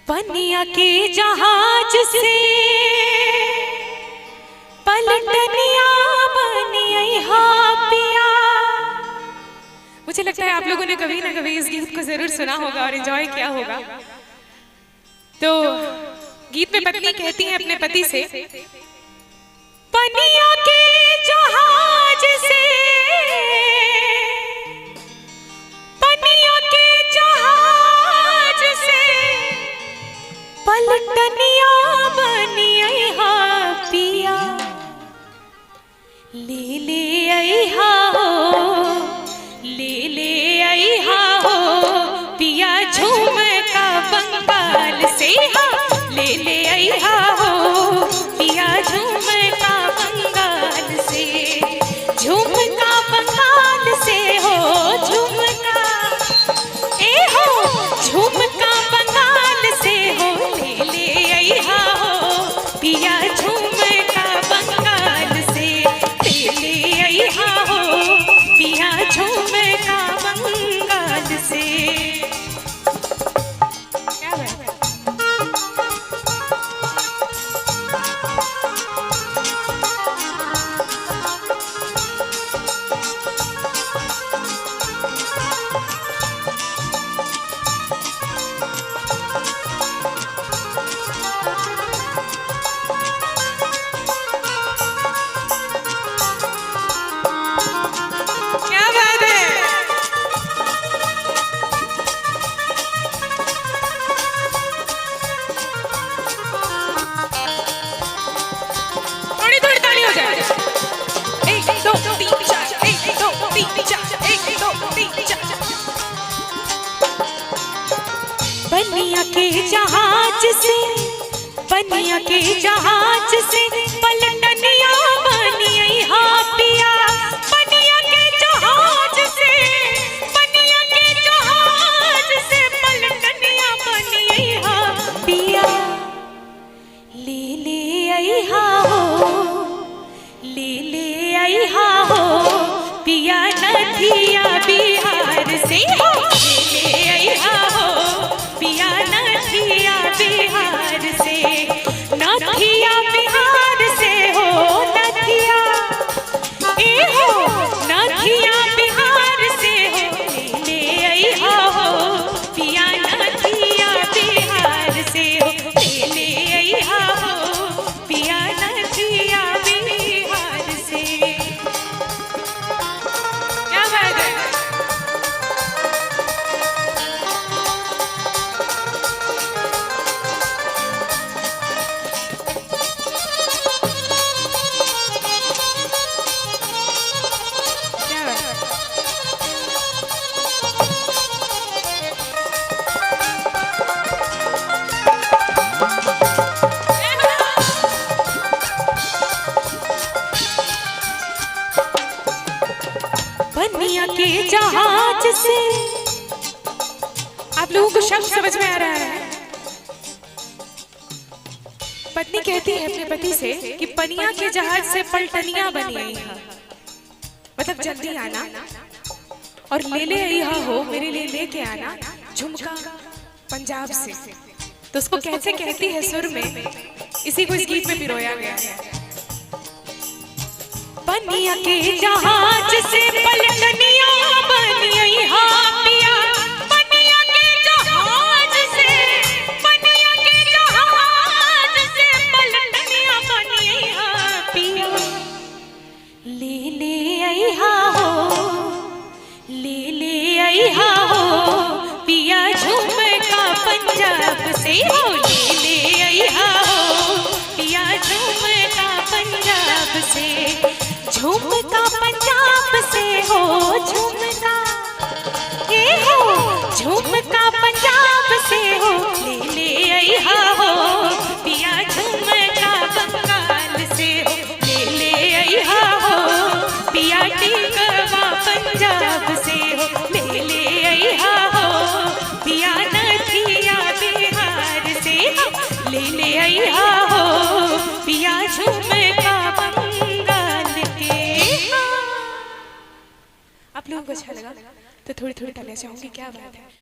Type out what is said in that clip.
पनिया के जहाज से पलटनिया बनिया पिया। मुझे लगता है आप लोगों ने कभी ना कभी इस गीत को जरूर सुना होगा और एंजॉय किया होगा। तो गीत में पत्नी कहती है अपने पति से, पनिया के जहाज से पलटनिया बनिया पिया। ले ले आइहा हो, ले ले आइहा हो पिया झुमका बंगाल से। ले ले आइहा हो पिया झुमका बंगाल से। झुमका बंगाल से हो, झुमका ए हो, झुमका बंगाल से हो। पिया झुमका बंगाल से ले आइहा हो, पिया झुमका बंगाल से। क्या बात है? पनिया के जहाज से, पनिया के जहाज से पलटनिया बनिया पिया। पनिया के जहाज से, पनिया के जहाज से पलटनिया बनिया पिया। ले ले आइहा हो, ले ले आइहा हो पिया नदिया बिहार से। हो ले आइहा हो पिया नदिया बिहार से। नदिया बिहार से हो, नदिया ए हो, नदिया बिहार से हो। ले आइहा हो पिया नदिया बिहार से हो। ले आइहा हो पिया नदिया बिहार से। क्या बात है? पनिया के जहाज से, आप लोगों को शब्द समझ में आ रहा है? पत्नी कहती है अपने पति से कि पनिया के जहाज से पलटनिया बनिया, मतलब जल्दी आना और ले ले आइहा हो, मेरे लिए लेके आना झुमका पंजाब से। तो उसको कैसे कहती है सुर में, इसी को इस गीत में पिरोया गया है। पनिया के जहाज से पलटनिया बनिया पिया। पनिया के जहाज से, पनिया के जहाज से पलटनिया बनिया पिया। ले ले आइहा हो, ले ले आइहा हो पिया झुमका पंजाब से। हो ले ले आइहा हो पिया झुमका पंजाब से। झुमका पंजाब से हो, झुमका ये हो, झुमका पंजाब से हो। ले ले आइहा हो पिया झुमका बंगाल से हो। ले ले आइहा हो पिया टिकवा पंजाब से हो। ले ले आइहा हो पिया नदिया बिहार से। ले ले आइहा हो पिया झुमका बंगाल के। आप लोगों को अच्छा लगा तो थोड़ी थोड़ी तालियां चाहूंगी। क्या बात है?